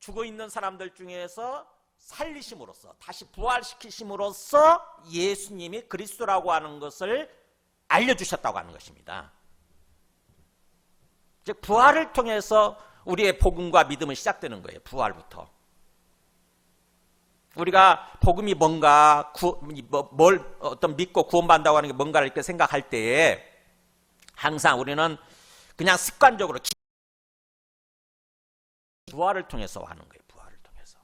죽어 있는 사람들 중에서 살리심으로써, 다시 부활시키심으로써 예수님이 그리스도라고 하는 것을 알려주셨다고 하는 것입니다. 즉 부활을 통해서 우리의 복음과 믿음은 시작되는 거예요. 부활부터. 우리가 복음이 뭔가, 뭘 어떤 믿고 구원받는다고 하는 게 뭔가를 이렇게 생각할 때에 항상 우리는 그냥 습관적으로 부활을 통해서 하는 거예요. 부활을 통해서.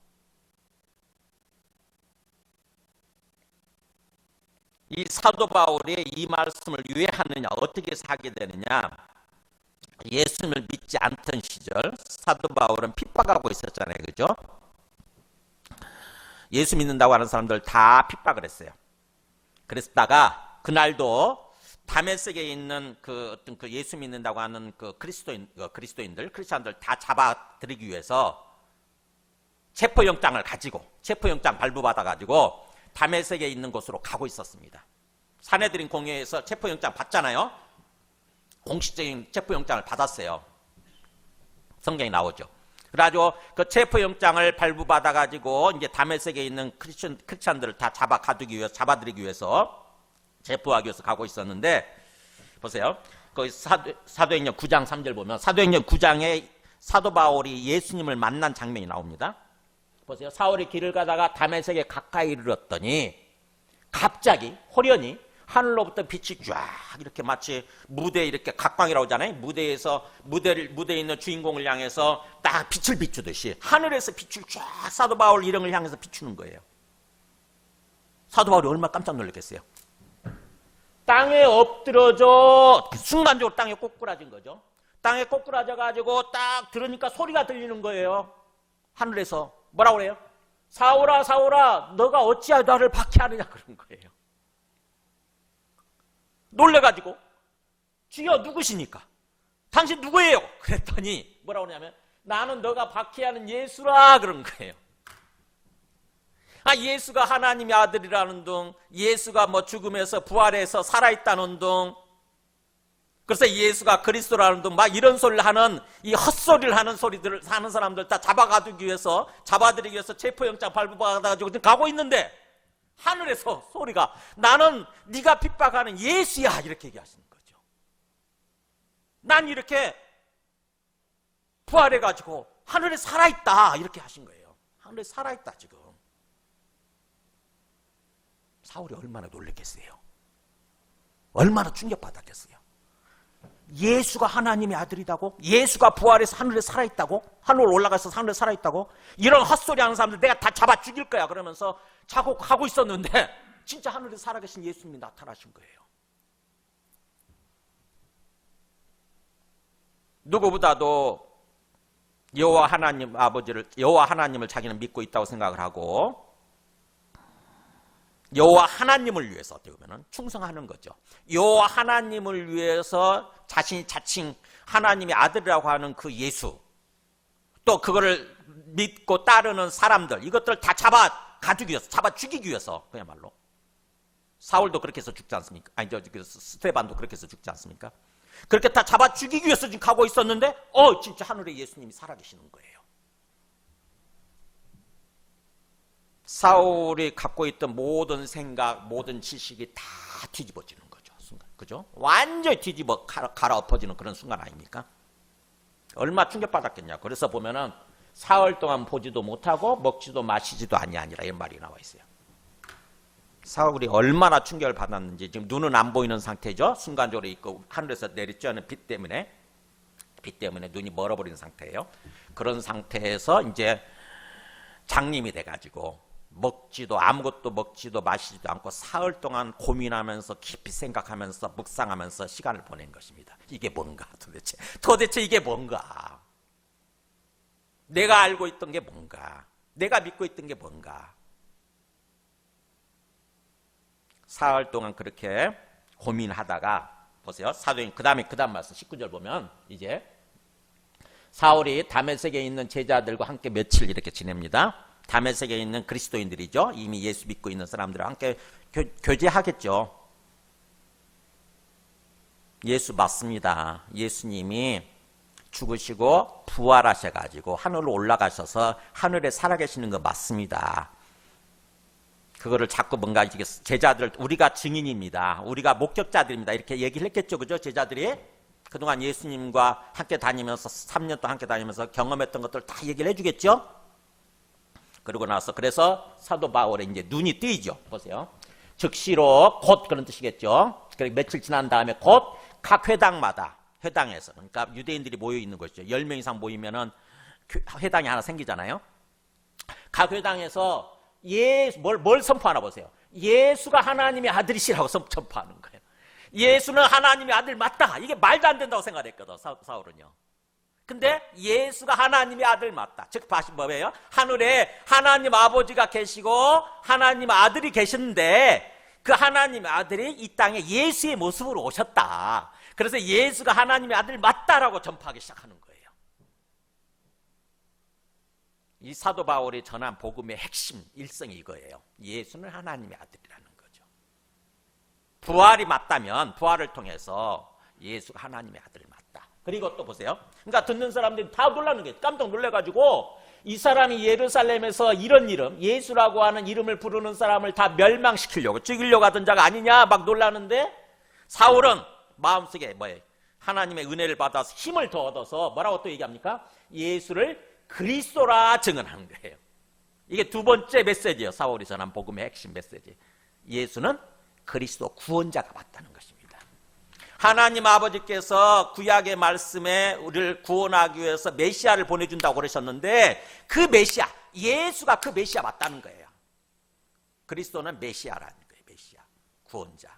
이 사도 바울이 이 말씀을 왜 하느냐, 어떻게 하게 되느냐. 예수님을 믿지 않던 시절 사도 바울은 핍박하고 있었잖아요. 그죠? 예수 믿는다고 하는 사람들 다 핍박을 했어요. 그랬다가 그날도 다메섹에 있는 어떤 예수 믿는다고 하는 그리스도인들, 크리스찬들 다 잡아들이기 위해서 체포영장 발부받아가지고 다메섹에 있는 곳으로 가고 있었습니다. 사내들인 공회에서 체포영장 받잖아요. 공식적인 체포영장을 받았어요. 성경에 나오죠. 그래가지고 그 체포영장을 발부받아가지고 이제 다메섹에 있는 크리스찬들을 다 잡아들이기 위해서 체포하기 위해서 가고 있었는데, 보세요. 거기 사도행전 9장 3절 보면 사도행전 9장에 사도 바울이 예수님을 만난 장면이 나옵니다. 보세요. 사울이 길을 가다가 다메섹에 가까이 이르렀더니 갑자기 호련히 하늘로부터 빛이 쫙 이렇게 마치 무대에 이렇게 각광이라고 하잖아요. 무대에 있는 주인공을 향해서 딱 빛을 비추듯이 하늘에서 빛을 쫙 사도 바울 일행을 향해서 비추는 거예요. 사도 바울이 얼마나 깜짝 놀랐겠어요. 땅에 엎드러져, 순간적으로 땅에 꼬꾸라진 거죠. 땅에 꼬꾸라져 가지고 딱 들으니까 소리가 들리는 거예요. 하늘에서 뭐라고 그래요? 사울아 사울아 너가 어찌하여 나를 박해하느냐 그런 거예요. 놀래가지고 주여 누구시니까? 당신 누구예요? 그랬더니 뭐라고 하냐면 나는 너가 박해하는 예수라 그런 거예요. 예수가 하나님의 아들이라는 둥, 예수가 죽음에서 부활해서 살아있다는 둥, 그래서 예수가 그리스도라는 둥, 막 이런 소리를 하는, 이 헛소리를 하는 소리들을 하는 사람들 다 잡아들이기 위해서 체포영장 발부받아가지고 지금 가고 있는데 하늘에서 소리가 나는 네가 핍박하는 예수야 이렇게 얘기하시는 거죠. 난 이렇게 부활해가지고 하늘에 살아있다 이렇게 하신 거예요. 하늘에 살아있다 지금. 사울이 얼마나 놀랐겠어요. 얼마나 충격받았겠어요. 예수가 하나님의 아들이다고? 예수가 부활해서 하늘에 살아있다고? 하늘로 올라가서 하늘에 살아있다고? 이런 헛소리 하는 사람들 내가 다 잡아 죽일 거야 그러면서 자꾸 가고 있었는데 진짜 하늘에 살아계신 예수님이 나타나신 거예요. 누구보다도 여호와 하나님을 자기는 믿고 있다고 생각을 하고 여호와 하나님을 위해서 어떻게 보면 충성하는 거죠. 여호와 하나님을 위해서 자신이 자칭 하나님의 아들이라고 하는 그 예수, 또 그거를 믿고 따르는 사람들, 이것들을 다 잡아 죽이기 위해서 그야말로 사울도 그렇게 해서 죽지 않습니까? 스테반도 그렇게 해서 죽지 않습니까? 그렇게 다 잡아 죽이기 위해서 지금 가고 있었는데 진짜 하늘에 예수님이 살아계시는 거예요. 사울이 갖고 있던 모든 생각, 모든 지식이 다 뒤집어지는 거죠. 순간, 그죠? 완전히 갈아엎어지는 그런 순간 아닙니까? 얼마나 충격받았겠냐. 그래서 보면은 사흘 동안 보지도 못하고 먹지도 마시지도 아니하니라 이런 말이 나와 있어요. 사울이 얼마나 충격을 받았는지 지금 눈은 안 보이는 상태죠. 순간적으로 있고 하늘에서 내리쬐는 빛 때문에 눈이 멀어버린 상태예요. 그런 상태에서 이제 장님이 돼가지고 아무것도 먹지도 마시지도 않고 사흘 동안 고민하면서 깊이 생각하면서 묵상하면서 시간을 보낸 것입니다. 이게 뭔가 도대체 이게 뭔가, 내가 알고 있던 게 뭔가, 내가 믿고 있던 게 뭔가. 사흘 동안 그렇게 고민하다가 보세요. 사도행 그 다음 말씀 19절 보면 이제 사울이 다메섹에 있는 제자들과 함께 며칠 이렇게 지냅니다. 다메섹에 있는 그리스도인들이죠. 이미 예수 믿고 있는 사람들과 함께 교제하겠죠. 예수 맞습니다. 예수님이 죽으시고 부활하셔가지고 하늘로 올라가셔서 하늘에 살아계시는 거 맞습니다. 그거를 자꾸 뭔가 이게 제자들, 우리가 증인입니다. 우리가 목격자들입니다. 이렇게 얘기를 했겠죠. 그죠? 제자들이 그동안 예수님과 함께 다니면서 3년 동안 함께 다니면서 경험했던 것들 다 얘기를 해주겠죠. 그러고 나서 그래서 사도 바울의 이제 눈이 뜨이죠. 보세요. 즉시로 곧 그런 뜻이겠죠. 그리고 며칠 지난 다음에 곧 각 회당마다 회당에서, 그러니까 유대인들이 모여 있는 것이죠. 10명 이상 모이면은 회당이 하나 생기잖아요. 각 회당에서 뭘 선포하나 보세요. 예수가 하나님의 아들이시라고 선포하는 거예요. 예수는 하나님의 아들 맞다. 이게 말도 안 된다고 생각했거든, 사울은요. 근데 예수가 하나님의 아들 맞다. 즉, 뭐예요? 하늘에 하나님 아버지가 계시고 하나님 아들이 계시는데 그 하나님의 아들이 이 땅에 예수의 모습으로 오셨다. 그래서 예수가 하나님의 아들 맞다라고 전파하기 시작하는 거예요. 이 사도 바울이 전한 복음의 핵심 일성이 이거예요. 예수는 하나님의 아들이라는 거죠. 부활이 맞다면 부활을 통해서 예수가 하나님의 아들 맞다. 그리고 또 보세요. 그러니까 듣는 사람들이 다 놀라는 거예요. 깜짝 놀래가지고 이 사람이 예루살렘에서 이런 이름, 예수라고 하는 이름을 부르는 사람을 다 멸망시키려고, 죽이려고 하던 자가 아니냐 막 놀라는데, 사울은 마음속에 뭐예요? 하나님의 은혜를 받아서 힘을 더 얻어서 뭐라고 또 얘기합니까? 예수를 그리스도라 증언하는 거예요. 이게 두 번째 메시지예요. 사울이 전한 복음의 핵심 메시지. 예수는 그리스도 구원자가 맞다는 것입니다. 하나님 아버지께서 구약의 말씀에 우리를 구원하기 위해서 메시아를 보내준다고 그러셨는데 그 메시아, 예수가 그 메시아 맞다는 거예요. 그리스도는 메시아라는 거예요. 메시아, 구원자.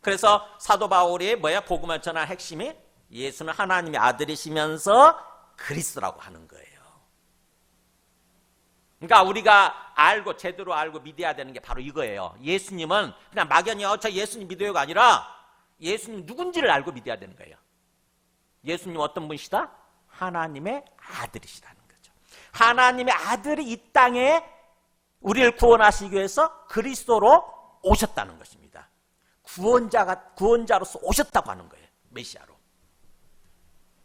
그래서 사도 바울이 복음을 전한 핵심이 예수는 하나님의 아들이시면서 그리스도라고 하는 거예요. 그러니까 우리가 제대로 알고 믿어야 되는 게 바로 이거예요. 예수님은 그냥 막연히 저 예수님 믿어요가 아니라 예수님 누군지를 알고 믿어야 되는 거예요. 예수님 어떤 분이시다? 하나님의 아들이시라는 거죠. 하나님의 아들이 이 땅에 우리를 구원하시기 위해서 그리스도로 오셨다는 것입니다. 구원자로서 오셨다고 하는 거예요. 메시아로.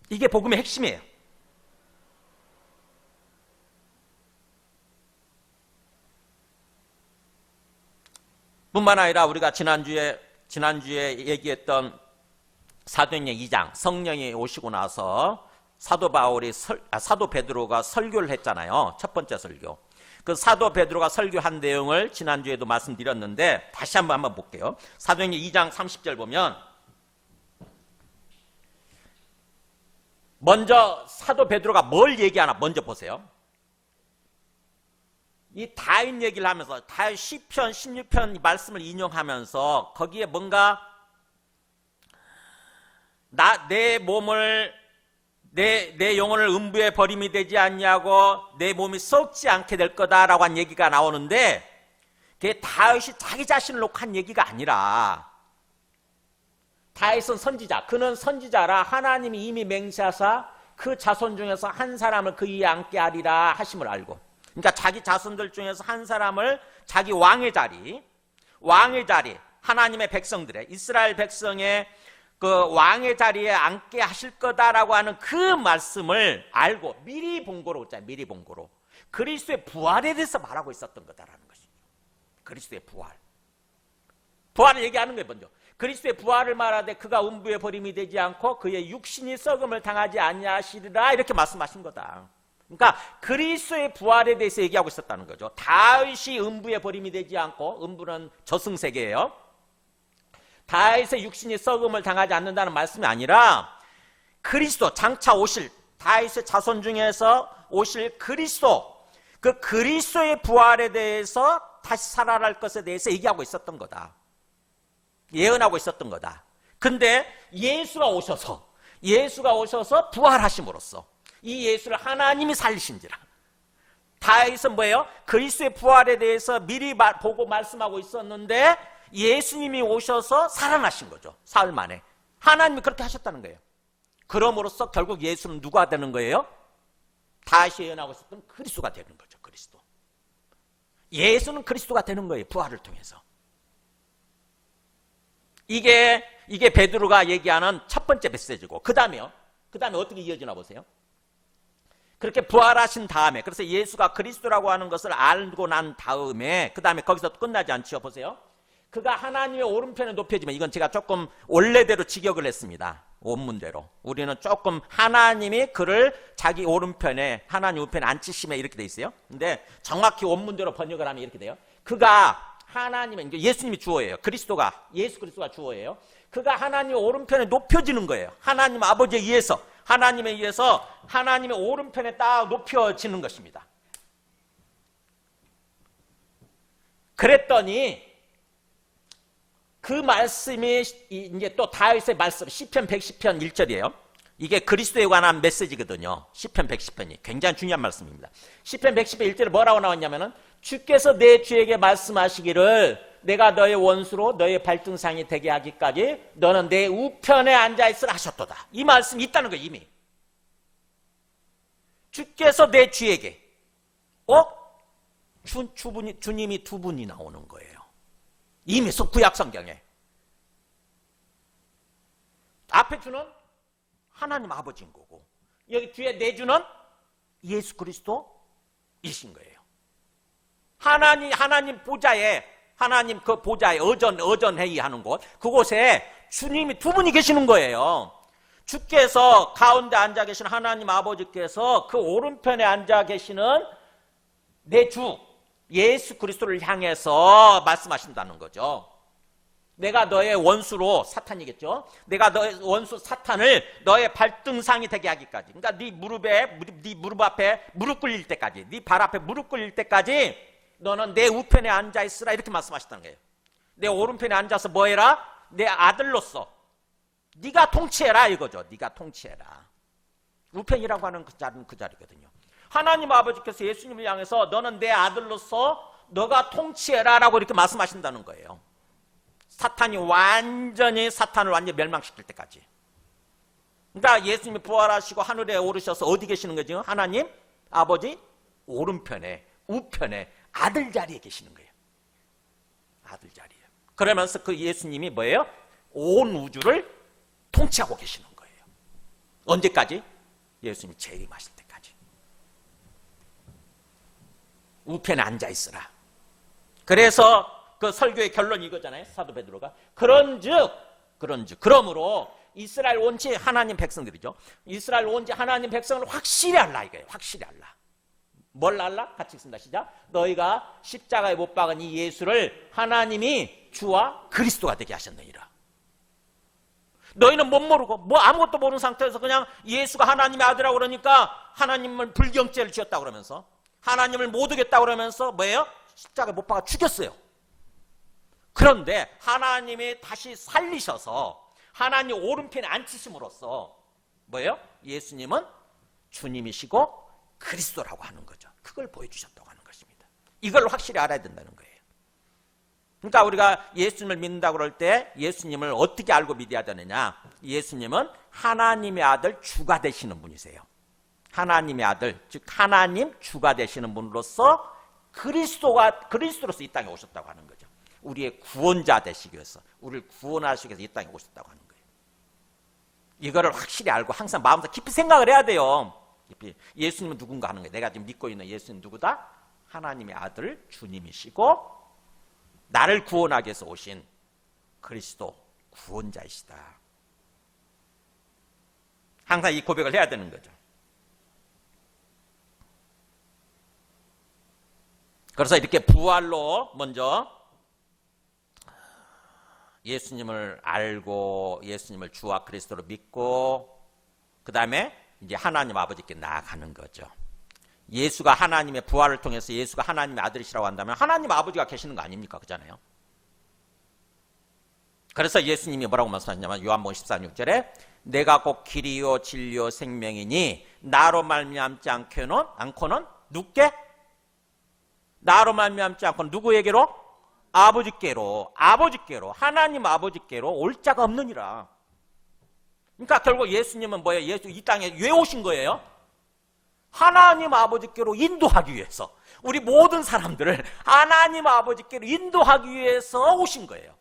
이게 복음의 핵심이에요. 뿐만 아니라 우리가 지난주에 얘기했던 사도행전 2장, 성령이 오시고 나서 사도 베드로가 설교를 했잖아요. 첫 번째 설교. 그 사도 베드로가 설교한 내용을 지난주에도 말씀드렸는데 다시 한번 볼게요. 사도행전 2장 30절 보면 먼저 사도 베드로가 뭘 얘기하나 먼저 보세요. 이 다윗 얘기를 하면서 다윗 시편 16편 말씀을 인용하면서 거기에 뭔가 내 영혼을 음부에 버림이 되지 않냐고 내 몸이 썩지 않게 될 거다라고 한 얘기가 나오는데 그게 다윗이 자기 자신을 놓고 한 얘기가 아니라 다윗은 선지자, 그는 선지자라 하나님이 이미 맹세하사 그 자손 중에서 한 사람을 그 위에 앉게 하리라 하심을 알고, 그러니까 자기 자손들 중에서 한 사람을 자기 왕의 자리, 하나님의 백성들의, 이스라엘 백성의 그 왕의 자리에 앉게 하실 거다라고 하는 그 말씀을 알고 미리 본고로 그리스도의 부활에 대해서 말하고 있었던 거다라는 것이죠. 그리스도의 부활을 얘기하는 거예요. 먼저 그리스도의 부활을 말하되 그가 음부에 버림이 되지 않고 그의 육신이 썩음을 당하지 아니하시리라 이렇게 말씀하신 거다. 그러니까 그리스도의 부활에 대해서 얘기하고 있었다는 거죠. 다윗이 음부에 버림이 되지 않고, 음부는 저승세계예요. 다윗의 육신이 썩음을 당하지 않는다는 말씀이 아니라 그리스도, 장차 오실 다윗의 자손 중에서 오실 그리스도, 그 그리스도의 부활에 대해서 다시 살아날 것에 대해서 얘기하고 있었던 거다. 예언하고 있었던 거다. 근데 예수가 오셔서 부활하심으로써 이 예수를 하나님이 살리신지라. 다윗은 뭐예요? 그리스도의 부활에 대해서 미리 보고 말씀하고 있었는데 예수님이 오셔서 살아나신 거죠. 사흘 만에. 하나님이 그렇게 하셨다는 거예요. 그럼으로써 결국 예수는 누가 되는 거예요? 다윗이 예언하고 있었던 그리스도가 되는 거죠. 그리스도. 예수는 그리스도가 되는 거예요. 부활을 통해서. 이게 베드로가 얘기하는 첫 번째 메시지고, 그 다음에요. 그 다음에 어떻게 이어지나 보세요. 그렇게 부활하신 다음에, 그래서 예수가 그리스도라고 하는 것을 알고 난 다음에, 그 다음에 거기서 끝나지 않죠. 보세요. 그가 하나님의 오른편에 높여지면, 이건 제가 조금 원래대로 직역을 했습니다. 원문대로. 우리는 조금 하나님이 그를 자기 오른편에, 하나님 우편에 앉히심에 이렇게 돼 있어요. 근데 정확히 원문대로 번역을 하면 이렇게 돼요. 그가 하나님의, 예수님이 주어예요. 그리스도가, 예수 그리스도가 주어예요. 그가 하나님의 오른편에 높여지는 거예요. 하나님 아버지에 의해서, 하나님에 의해서 하나님의 오른편에 딱 높여지는 것입니다. 그랬더니 그 말씀이 이제 또 다윗의 말씀, 시편 110편 1절이에요. 이게 그리스도에 관한 메시지거든요. 시편 110편이 굉장히 중요한 말씀입니다. 시편 110편 1절에 뭐라고 나왔냐면은, 주께서 내 주에게 말씀하시기를 내가 너의 원수로 너의 발등상이 되게 하기까지 너는 내 우편에 앉아있으라 하셨도다. 이 말씀이 있다는 거예요. 이미 주께서 내 주에게, 주님이 두 분이 나오는 거예요. 이미 구약 성경에. 앞에 주는 하나님 아버지인 거고, 여기 뒤에 내 주는 예수 그리스도이신 거예요. 하나님 보좌에, 하나님 그 보좌에 어전회의 하는 곳, 그곳에 주님이 두 분이 계시는 거예요. 주께서 가운데 앉아 계신 하나님 아버지께서 그 오른편에 앉아 계시는 내 주 예수 그리스도를 향해서 말씀하신다는 거죠. 내가 너의 원수로, 사탄이겠죠. 내가 너의 원수 사탄을 너의 발등상이 되게 하기까지, 그러니까 네 무릎 앞에 무릎 꿇릴 때까지, 네 발 앞에 무릎 꿇릴 때까지 너는 내 우편에 앉아 있으라, 이렇게 말씀하셨다는 거예요. 내 오른편에 앉아서 뭐 해라? 내 아들로서 네가 통치해라, 이거죠. 네가 통치해라. 우편이라고 하는 그 자리는 그 자리거든요. 하나님 아버지께서 예수님을 향해서 너는 내 아들로서 너가 통치해라 라고 이렇게 말씀하신다는 거예요. 사탄이 완전히 멸망시킬 때까지. 그러니까 예수님이 부활하시고 하늘에 오르셔서 어디 계시는 거죠? 하나님 아버지 오른편에, 우편에, 아들 자리에 계시는 거예요. 아들 자리에. 그러면서 그 예수님이 뭐예요? 온 우주를 통치하고 계시는 거예요. 언제까지? 예수님이 재림하실 때까지. 우편에 앉아 있으라. 그래서 그 설교의 결론이 이거잖아요. 사도 베드로가. 그러므로 이스라엘 온지 하나님 백성들이죠. 이스라엘 온지 하나님 백성을 확실히 알라, 이거예요. 확실히 알라. 뭘 알라? 같이 읽습니다. 시작. 너희가 십자가에 못 박은 이 예수를 하나님이 주와 그리스도가 되게 하셨느니라. 너희는 못 모르고 뭐 아무것도 모르는 상태에서 그냥 예수가 하나님의 아들이라고 그러니까 하나님을 불경죄를 지었다고 그러면서 하나님을 못 오겠다고 그러면서 뭐예요? 십자가에 못 박아 죽였어요. 그런데 하나님이 다시 살리셔서 하나님 오른편에 앉히심으로써 뭐예요? 예수님은 주님이시고 그리스도라고 하는 거죠. 그걸 보여주셨다고 하는 것입니다. 이걸 확실히 알아야 된다는 거예요. 그러니까 우리가 예수님을 믿는다고 그럴 때 예수님을 어떻게 알고 믿어야 되느냐? 예수님은 하나님의 아들 주가 되시는 분이세요. 하나님의 아들, 즉 하나님 주가 되시는 분으로서 그리스도로서 이 땅에 오셨다고 하는 거죠. 우리의 구원자 되시기 위해서, 우리를 구원하시기 위해서 이 땅에 오셨다고 하는 거예요. 이거를 확실히 알고 항상 마음속 깊이 생각을 해야 돼요. 깊이. 예수님은 누군가 하는 거예요. 내가 지금 믿고 있는 예수님 누구다? 하나님의 아들 주님이시고 나를 구원하기 위해서 오신 그리스도 구원자이시다. 항상 이 고백을 해야 되는 거죠. 그래서 이렇게 부활로 먼저 예수님을 알고 예수님을 주와 그리스도로 믿고 그 다음에 이제 하나님 아버지께 나아가는 거죠. 예수가 하나님의 부활을 통해서 예수가 하나님의 아들이시라고 한다면 하나님 아버지가 계시는 거 아닙니까? 그잖아요. 그래서 예수님이 뭐라고 말씀하셨냐면 요한복음 14:6절에 내가 곧 길이요 진리요 생명이니 나로 말미암지 않고는 누구께? 나로 말미암지 않고는 누구에게로? 아버지께로 하나님 아버지께로 올 자가 없느니라. 그러니까 결국 예수님은 뭐예요? 예수 이 땅에 왜 오신 거예요? 하나님 아버지께로 인도하기 위해서, 우리 모든 사람들을 하나님 아버지께로 인도하기 위해서 오신 거예요.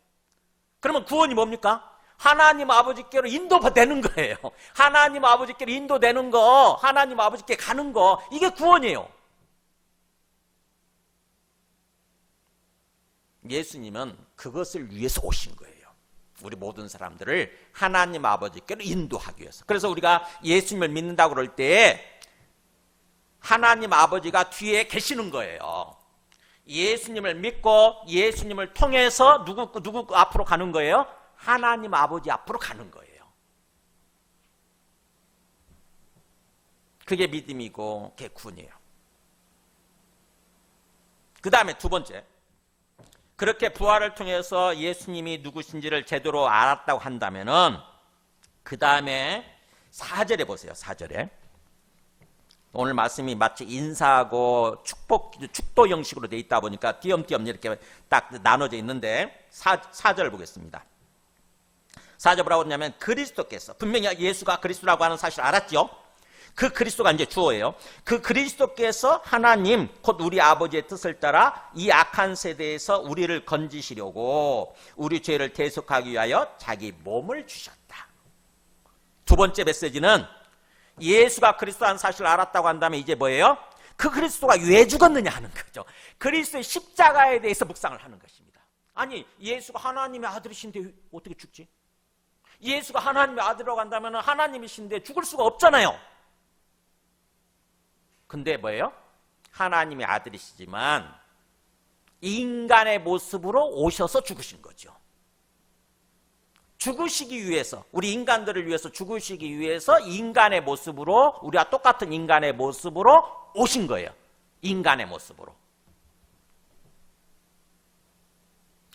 그러면 구원이 뭡니까? 하나님 아버지께로 인도되는 거예요. 하나님 아버지께로 인도되는 거, 하나님 아버지께 가는 거, 이게 구원이에요. 예수님은 그것을 위해서 오신 거예요. 우리 모든 사람들을 하나님 아버지께로 인도하기 위해서. 그래서 우리가 예수님을 믿는다고 그럴 때 하나님 아버지가 뒤에 계시는 거예요. 예수님을 믿고 예수님을 통해서 누구 앞으로 가는 거예요? 하나님 아버지 앞으로 가는 거예요. 그게 믿음이고 그게 구원이에요. 그 다음에 두 번째, 그렇게 부활을 통해서 예수님이 누구신지를 제대로 알았다고 한다면은 그 다음에 4절에 보세요. 4절에 오늘 말씀이 마치 인사하고 축도 형식으로 돼 있다 보니까 띄엄띄엄 이렇게 딱 나눠져 있는데 4절 보겠습니다. 4절 뭐라고 하냐면 그리스도께서, 분명히 예수가 그리스도라고 하는 사실을 알았죠. 그 그리스도가 이제 주어예요. 그 그리스도께서 하나님 곧 우리 아버지의 뜻을 따라 이 악한 세대에서 우리를 건지시려고 우리 죄를 대속하기 위하여 자기 몸을 주셨다. 두 번째 메시지는 예수가 그리스도라는 사실을 알았다고 한다면 이제 뭐예요? 그 그리스도가 왜 죽었느냐 하는 거죠. 그리스도의 십자가에 대해서 묵상을 하는 것입니다. 아니, 예수가 하나님의 아들이신데 어떻게 죽지? 예수가 하나님의 아들이라고 한다면 하나님이신데 죽을 수가 없잖아요. 근데 뭐예요? 하나님의 아들이시지만 인간의 모습으로 오셔서 죽으신 거죠. 죽으시기 위해서, 우리 인간들을 위해서 죽으시기 위해서 인간의 모습으로, 우리와 똑같은 인간의 모습으로 오신 거예요. 인간의 모습으로.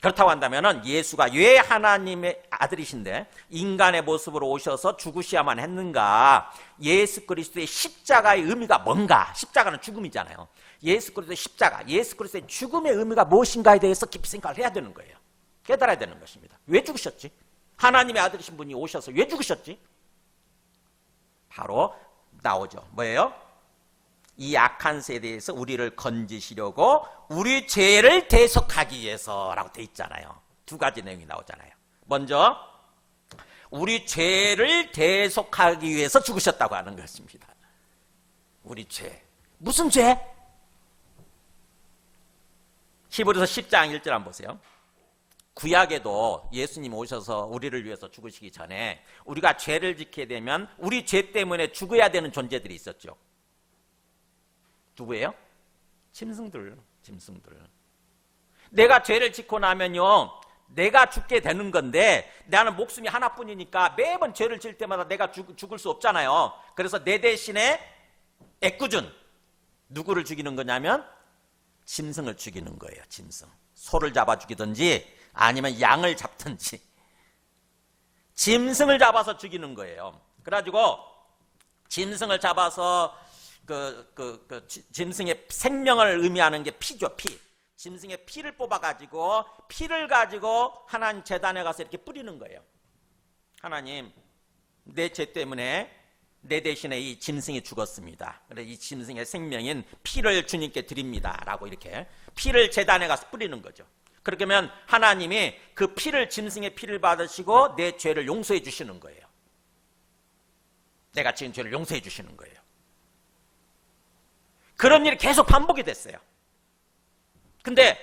그렇다고 한다면 예수가 왜 하나님의 아들이신데 인간의 모습으로 오셔서 죽으셔야만 했는가? 예수 그리스도의 십자가의 의미가 뭔가? 십자가는 죽음이잖아요. 예수 그리스도의 십자가, 예수 그리스도의 죽음의 의미가 무엇인가에 대해서 깊이 생각을 해야 되는 거예요. 깨달아야 되는 것입니다. 왜 죽으셨지? 하나님의 아들이신 분이 오셔서 왜 죽으셨지? 바로 나오죠. 뭐예요? 이 악한 세대에서 우리를 건지시려고 우리 죄를 대속하기 위해서라고 돼 있잖아요. 두 가지 내용이 나오잖아요. 먼저 우리 죄를 대속하기 위해서 죽으셨다고 하는 것입니다. 우리 죄. 무슨 죄? 히브리서 10장 1절 한번 보세요. 구약에도 예수님 오셔서 우리를 위해서 죽으시기 전에 우리가 죄를 짓게 되면 우리 죄 때문에 죽어야 되는 존재들이 있었죠. 누구예요? 짐승들. 내가 죄를 짓고 나면요, 내가 죽게 되는 건데 나는 목숨이 하나뿐이니까 매번 죄를 지을 때마다 내가 죽을 수 없잖아요. 그래서 내 대신에 애꿎은 누구를 죽이는 거냐면 짐승을 죽이는 거예요. 짐승. 소를 잡아 죽이든지 아니면 양을 잡든지 짐승을 잡아서 죽이는 거예요. 그래가지고 짐승을 잡아서 짐승의 생명을 의미하는 게 피죠. 피. 짐승의 피를 뽑아가지고 피를 가지고 하나님 제단에 가서 이렇게 뿌리는 거예요. 하나님, 내 죄 때문에 내 대신에 이 짐승이 죽었습니다. 그래서 이 짐승의 생명인 피를 주님께 드립니다. 라고 이렇게 피를 제단에 가서 뿌리는 거죠. 그렇게 하면 하나님이 그 피를, 짐승의 피를 받으시고 내 죄를 용서해 주시는 거예요. 내가 지은 죄를 용서해 주시는 거예요. 그런 일이 계속 반복이 됐어요. 근데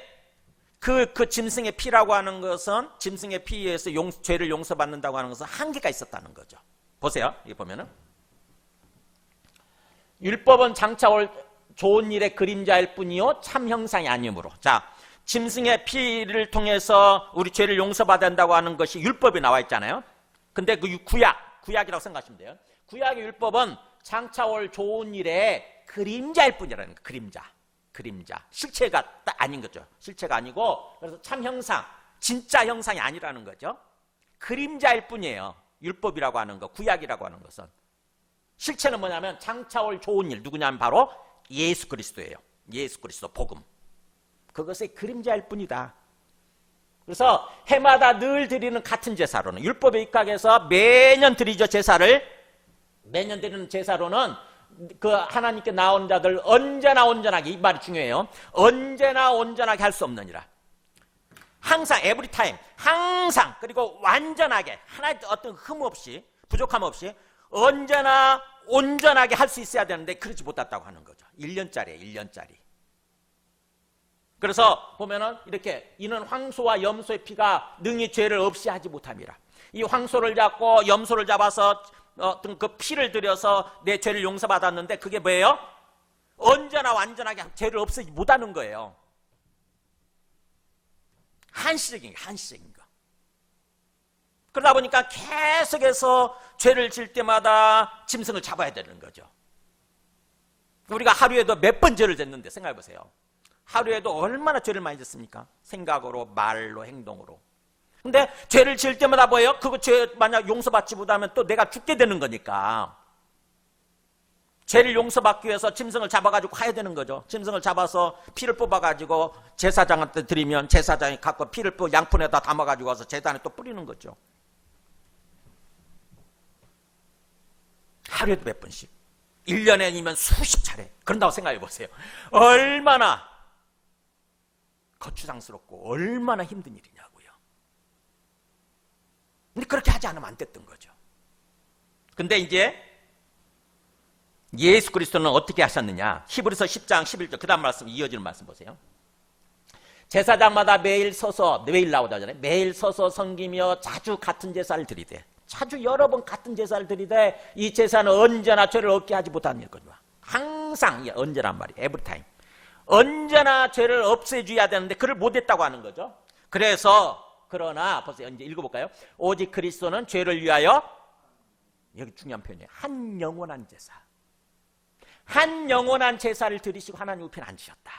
그 짐승의 피라고 하는 것은, 짐승의 피에 의해서 죄를 용서받는다고 하는 것은 한계가 있었다는 거죠. 보세요. 이게 보면은 율법은 장차 올 좋은 일의 그림자일 뿐이요 참 형상이 아니므로. 자, 짐승의 피를 통해서 우리 죄를 용서받아야 한다고 하는 것이 율법에 나와 있잖아요. 근데 그 구약이라고 생각하시면 돼요. 구약의 율법은 장차 올 좋은 일의 그림자일 뿐이라는 거예요. 그림자. 실체가 아닌 거죠. 실체가 아니고, 그래서 참 형상, 진짜 형상이 아니라는 거죠. 그림자일 뿐이에요. 율법이라고 하는 거, 구약이라고 하는 것은. 실체는 뭐냐면 장차 올 좋은 일, 누구냐면 바로 예수 그리스도예요. 예수 그리스도 복음. 그것의 그림자일 뿐이다. 그래서 해마다 늘 드리는 같은 제사로는, 율법에 입각해서 매년 드리죠. 제사를. 매년 드리는 제사로는 그 하나님께 나온 자들 언제나 온전하게, 이 말이 중요해요. 언제나 온전하게 할 수 없느니라. 항상 에브리 타임, 항상, 그리고 완전하게 하나의 어떤 흠 없이, 부족함 없이 언제나 온전하게 할 수 있어야 되는데 그렇지 못했다고 하는 거죠. 1년짜리예요. 1년짜리. 그래서 보면은 이렇게 이는 황소와 염소의 피가 능히 죄를 없이 하지 못함이라. 이 황소를 잡고 염소를 잡아서 어떤 그 피를 들여서 내 죄를 용서받았는데 그게 뭐예요? 언제나 완전하게 죄를 없애지 못하는 거예요. 한시적인 거. 그러다 보니까 계속해서 죄를 질 때마다 짐승을 잡아야 되는 거죠. 우리가 하루에도 몇 번 죄를 졌는데 생각해 보세요. 하루에도 얼마나 죄를 많이 졌습니까? 생각으로, 말로, 행동으로. 근데 죄를 지을 때마다 뭐예요? 그거 죄 만약 용서받지 못하면 또 내가 죽게 되는 거니까 죄를 용서받기 위해서 짐승을 잡아가지고 가야 되는 거죠. 짐승을 잡아서 피를 뽑아가지고 제사장한테 드리면 제사장이 갖고 피를 양푼에다 담아가지고 와서 제단에 또 뿌리는 거죠. 하루에도 몇 번씩. 1년에는 수십 차례. 그런다고 생각해 보세요. 얼마나 거추장스럽고 얼마나 힘든 일이냐고요. 근데 그렇게 하지 않으면 안 됐던 거죠. 근데 이제 예수 그리스도는 어떻게 하셨느냐? 히브리서 10장 11절 그 다음 말씀, 이어지는 말씀 보세요. 제사장마다 매일 나오잖아요. 매일 서서 섬기며 자주 같은 제사를 드리되, 자주 여러 번 같은 제사를 드리되 이 제사는 언제나 죄를 얻게 하지 못하는 거죠. 항상, 언제란 말이에요. 에브리타임. 언제나 죄를 없애줘야 되는데 그를 못했다고 하는 거죠. 그러나 보세요. 이제 읽어볼까요? 오직 그리스도는 죄를 위하여, 여기 중요한 표현이에요. 한 영원한 제사. 한 영원한 제사를 드리시고 하나님 우편에 앉으셨다.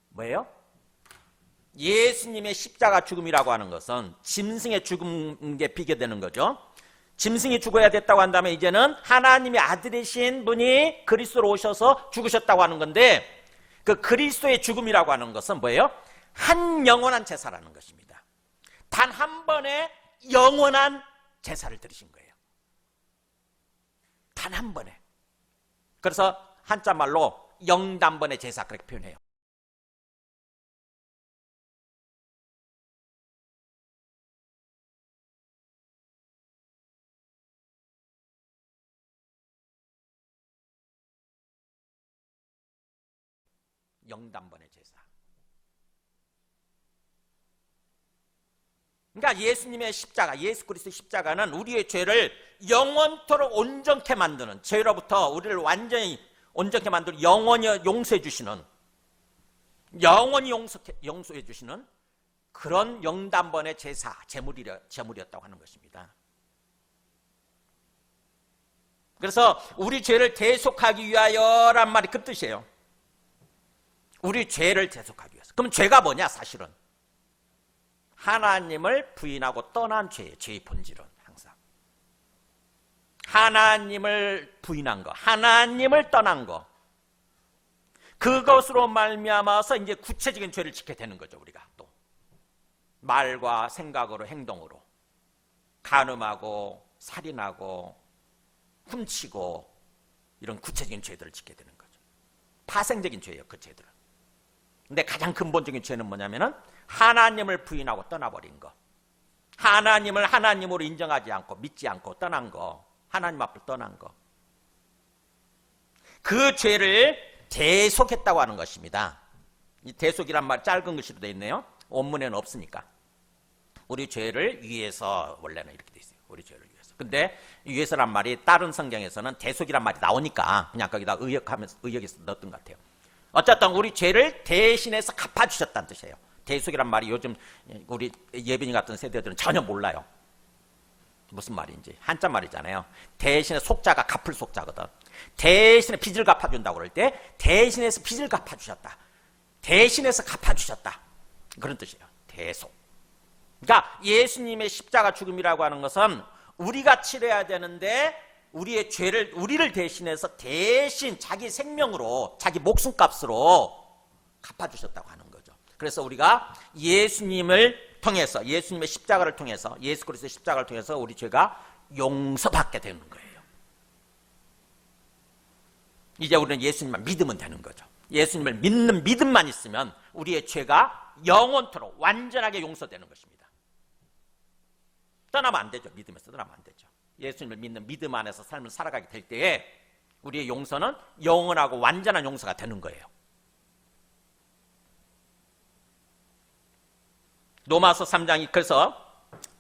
뭐예요? 예수님의 십자가 죽음이라고 하는 것은 짐승의 죽음에 비교되는 거죠. 짐승이 죽어야 됐다고 한다면 이제는 하나님의 아들이신 분이 그리스도로 오셔서 죽으셨다고 하는 건데, 그 그리스도의 죽음이라고 하는 것은 뭐예요? 한 영원한 제사라는 것입니다. 단 한 번의 영원한 제사를 드리신 거예요. 단 한 번에. 그래서 한자말로 영단번의 제사 그렇게 표현해요. 영단번의 제사. 그러니까 예수님의 십자가, 예수 그리스도의 십자가는 우리의 죄를 영원토록 온전케 만드는, 죄로부터 우리를 완전히 온전케 만들어 영원히 용서해 주시는, 영원히 용서해 주시는 그런 영단번의 제사, 제물이었다고 하는 것입니다. 그래서 우리 죄를 대속하기 위하여란 말이 그 뜻이에요. 우리 죄를 대속하기 위해서. 그럼 죄가 뭐냐? 사실은 하나님을 부인하고 떠난 죄예요. 죄의 본질은 항상 하나님을 부인한 거, 하나님을 떠난 거, 그것으로 말미암아서 이제 구체적인 죄를 짓게 되는 거죠. 우리가 또 말과 생각으로, 행동으로 간음하고 살인하고 훔치고 이런 구체적인 죄들을 짓게 되는 거죠. 파생적인 죄예요, 그 죄들은. 근데 가장 근본적인 죄는 뭐냐면은 하나님을 부인하고 떠나버린 거, 하나님을 하나님으로 인정하지 않고 믿지 않고 떠난 거, 하나님 앞을 떠난 거, 그 죄를 대속했다고 하는 것입니다. 이 대속이란 말 짧은 글씨로 되어 있네요. 원문에는 없으니까. 우리 죄를 위해서, 원래는 이렇게 되어 있어요. 우리 죄를 위해서. 근데 위해서란 말이 다른 성경에서는 대속이란 말이 나오니까 그냥 거기다 의역해서 넣었던 것 같아요. 어쨌든 우리 죄를 대신해서 갚아주셨다는 뜻이에요. 대속이란 말이 요즘 우리 예빈이 같은 세대들은 전혀 몰라요. 무슨 말인지. 한자 말이잖아요. 대신에 속자가 갚을 속자거든. 대신에 빚을 갚아준다고 그럴 때 대신해서 빚을 갚아주셨다, 대신해서 갚아주셨다, 그런 뜻이에요. 대속. 그러니까 예수님의 십자가 죽음이라고 하는 것은 우리가 치러야 되는데 우리의 죄를, 우리를 대신해서 대신 자기 생명으로, 자기 목숨값으로 갚아주셨다고 하는 거죠. 그래서 우리가 예수님을 통해서, 예수님의 십자가를 통해서, 예수 그리스도의 십자가를 통해서 우리 죄가 용서받게 되는 거예요. 이제 우리는 예수님만 믿으면 되는 거죠. 예수님을 믿는 믿음만 있으면 우리의 죄가 영원토록 완전하게 용서되는 것입니다. 떠나면 안 되죠. 믿음에서 떠나면 안 되죠. 예수님을 믿는 믿음 안에서 삶을 살아가게 될 때에 우리의 용서는 영원하고 완전한 용서가 되는 거예요. 로마서 3장이 그래서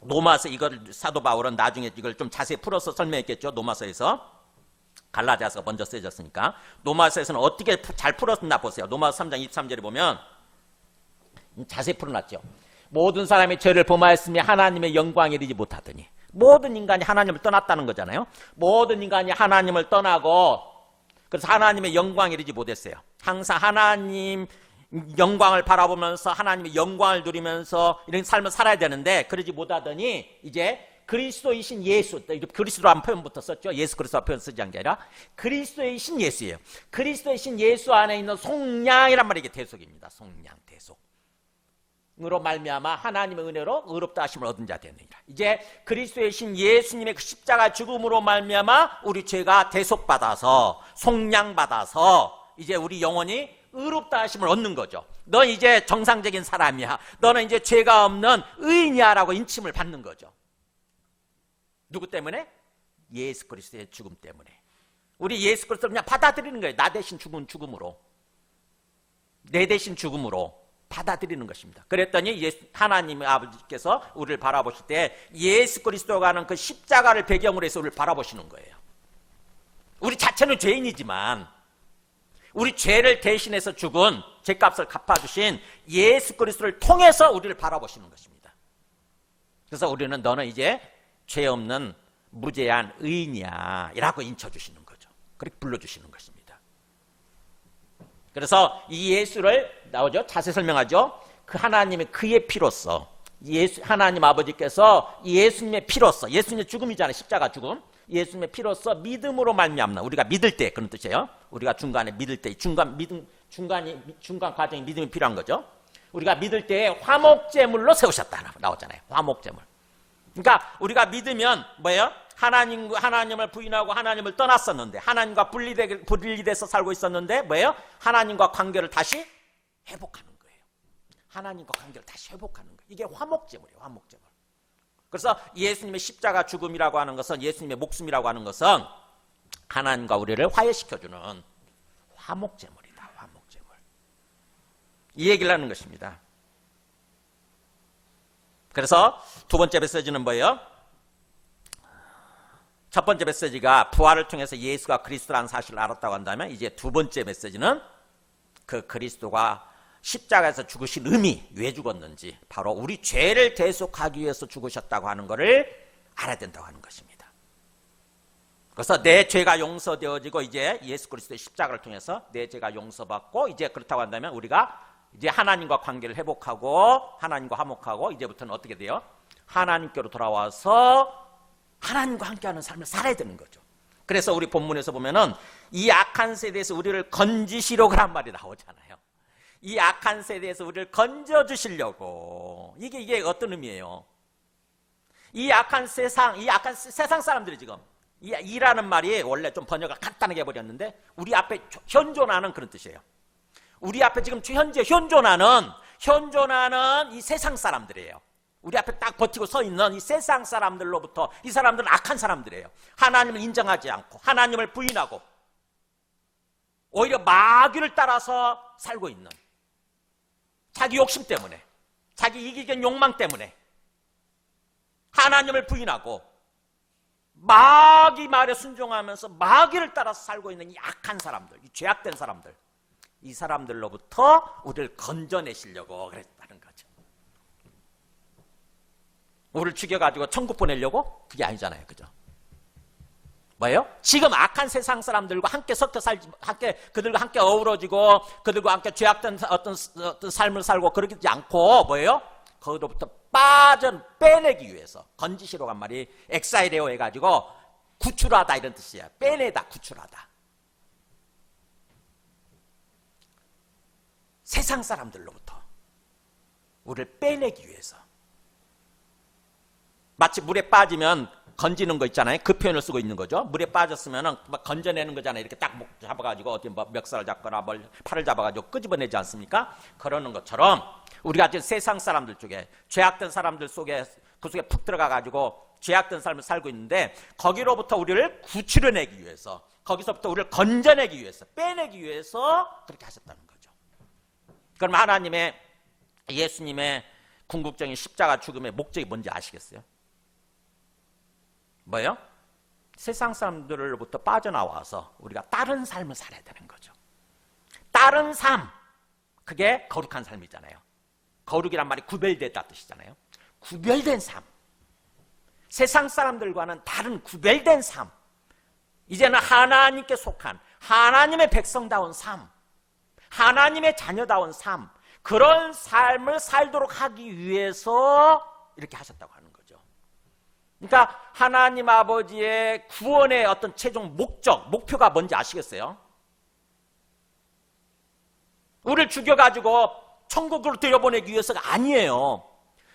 로마서 이걸 사도 바울은 나중에 이걸 좀 자세히 풀어서 설명했겠죠. 로마서에서 갈라디아서가 먼저 쓰여졌으니까 로마서에서는 어떻게 잘 풀었나 보세요. 로마서 3장 23절에 보면 자세히 풀어놨죠. 모든 사람이 죄를 범하였으며 하나님의 영광에 이르지 못하더니 모든 인간이 하나님을 떠났다는 거잖아요. 모든 인간이 하나님을 떠나고 그래서 하나님의 영광에 이르지 못했어요. 항상 하나님 영광을 바라보면서 하나님의 영광을 누리면서 이런 삶을 살아야 되는데 그러지 못하더니 이제 그리스도이신 예수, 그리스도라는 표현부터 썼죠. 예수 그리스도라는 표현 쓰지 않은 게 아니라 그리스도이신 예수예요. 그리스도이신 예수 안에 있는 속량이란 말이 이게 대속입니다. 속량, 대속. 으로 말미암아 하나님의 은혜로 의롭다 하심을 얻은 자 되느니라. 이제 그리스도이신 예수님의 그 십자가 죽음으로 말미암아 우리 죄가 대속받아서 속량받아서 이제 우리 영혼이 의롭다 하심을 얻는 거죠. 너 이제 정상적인 사람이야. 너는 이제 죄가 없는 의인이야 라고 인침을 받는 거죠. 누구 때문에? 예수 그리스도의 죽음 때문에. 우리 예수 그리스도를 그냥 받아들이는 거예요. 나 대신 죽은 죽음으로. 내 대신 죽음으로 받아들이는 것입니다. 그랬더니 하나님의 아버지께서 우리를 바라보실 때 예수 그리스도가 하는 그 십자가를 배경으로 해서 우리를 바라보시는 거예요. 우리 자체는 죄인이지만 우리 죄를 대신해서 죽은 죄값을 갚아주신 예수 그리스도를 통해서 우리를 바라보시는 것입니다. 그래서 우리는 너는 이제 죄 없는 무죄한 의인이야 라고 인쳐주시는 거죠. 그렇게 불러주시는 것입니다. 그래서 이 예수를 나오죠. 자세히 설명하죠. 그 하나님의 그의 피로써 하나님 아버지께서 예수님의 피로써 예수님의 죽음이잖아요. 십자가 죽음. 예수님의 피로써 믿음으로 말미암나 우리가 믿을 때 그런 뜻이에요. 우리가 중간에 믿을 때 중간 과정에 믿음이 필요한 거죠. 우리가 믿을 때 화목제물로 세우셨다 나오잖아요. 화목제물. 그러니까 우리가 믿으면 뭐예요? 하나님을 부인하고 하나님을 떠났었는데 하나님과 분리돼서 살고 있었는데 뭐예요? 하나님과 관계를 다시 회복하는 거예요. 하나님과 관계를 다시 회복하는 거예요. 이게 화목제물이에요. 화목제물. 그래서 예수님의 십자가 죽음이라고 하는 것은 예수님의 목숨이라고 하는 것은 하나님과 우리를 화해시켜주는 화목제물이다. 화목제물. 이 얘기를 하는 것입니다. 그래서 두 번째 메시지는 뭐예요? 첫 번째 메시지가 부활을 통해서 예수가 그리스도라는 사실을 알았다고 한다면 이제 두 번째 메시지는 그 그리스도가 십자가에서 죽으신 의미, 왜 죽었는지 바로 우리 죄를 대속하기 위해서 죽으셨다고 하는 것을 알아야 된다고 하는 것입니다. 그래서 내 죄가 용서되어지고 이제 예수 그리스도의 십자가를 통해서 내 죄가 용서받고 이제 그렇다고 한다면 우리가 이제 하나님과 관계를 회복하고 하나님과 화목하고 이제부터는 어떻게 돼요? 하나님께로 돌아와서 하나님과 함께하는 삶을 살아야 되는 거죠. 그래서 우리 본문에서 보면은 이 악한 세대에서 우리를 건지시려고 한 말이 나오잖아요. 이 악한 세대에서 우리를 건져주시려고. 이게 어떤 의미예요? 이 악한 세상 사람들이 지금 이라는 말이 원래 좀 번역을 간단하게 해버렸는데 우리 앞에 현존하는 그런 뜻이에요. 우리 앞에 지금 현재 현존하는 이 세상 사람들이에요. 우리 앞에 딱 버티고 서 있는 이 세상 사람들로부터 이 사람들은 악한 사람들이에요. 하나님을 인정하지 않고 하나님을 부인하고 오히려 마귀를 따라서 살고 있는 자기 욕심 때문에 자기 이기적인 욕망 때문에 하나님을 부인하고 마귀 말에 순종하면서 마귀를 따라서 살고 있는 이 악한 사람들, 이 죄악된 사람들, 이 사람들로부터 우리를 건져내시려고 그랬다는 거죠. 우리를 죽여가지고 천국 보내려고? 그게 아니잖아요. 그죠? 뭐예요? 지금 악한 세상 사람들과 함께 섞여 살지, 그들과 함께 어우러지고, 그들과 함께 죄악된 어떤 삶을 살고 그러지 않고, 뭐예요? 거기로부터 빼내기 위해서, 건지시로 간 말이 엑사이레오 해가지고, 구출하다 이런 뜻이에요. 빼내다, 구출하다. 세상 사람들로부터 우리를 빼내기 위해서. 마치 물에 빠지면 건지는 거 있잖아요. 그 표현을 쓰고 있는 거죠. 물에 빠졌으면 막 건져내는 거잖아요. 이렇게 딱 목 잡아가지고 어디 뭐 멱살을 잡거나 팔을 잡아가지고 끄집어내지 않습니까? 그러는 것처럼 우리가 지금 세상 사람들 쪽에 죄악된 사람들 속에 그 속에 푹 들어가가지고 죄악된 삶을 살고 있는데 거기로부터 우리를 구출해내기 위해서 거기서부터 우리를 건져내기 위해서 빼내기 위해서 그렇게 하셨다는 거죠. 그럼 하나님의 예수님의 궁극적인 십자가 죽음의 목적이 뭔지 아시겠어요? 뭐예요? 세상 사람들로부터 빠져나와서 우리가 다른 삶을 살아야 되는 거죠. 다른 삶, 그게 거룩한 삶이잖아요. 거룩이란 말이 구별됐다 뜻이잖아요. 구별된 삶, 세상 사람들과는 다른 구별된 삶, 이제는 하나님께 속한 하나님의 백성다운 삶, 하나님의 자녀다운 삶, 그런 삶을 살도록 하기 위해서 이렇게 하셨다고 하는 거죠. 그러니까 하나님 아버지의 구원의 어떤 최종 목적, 목표가 뭔지 아시겠어요? 우리를 죽여가지고 천국으로 들여보내기 위해서가 아니에요.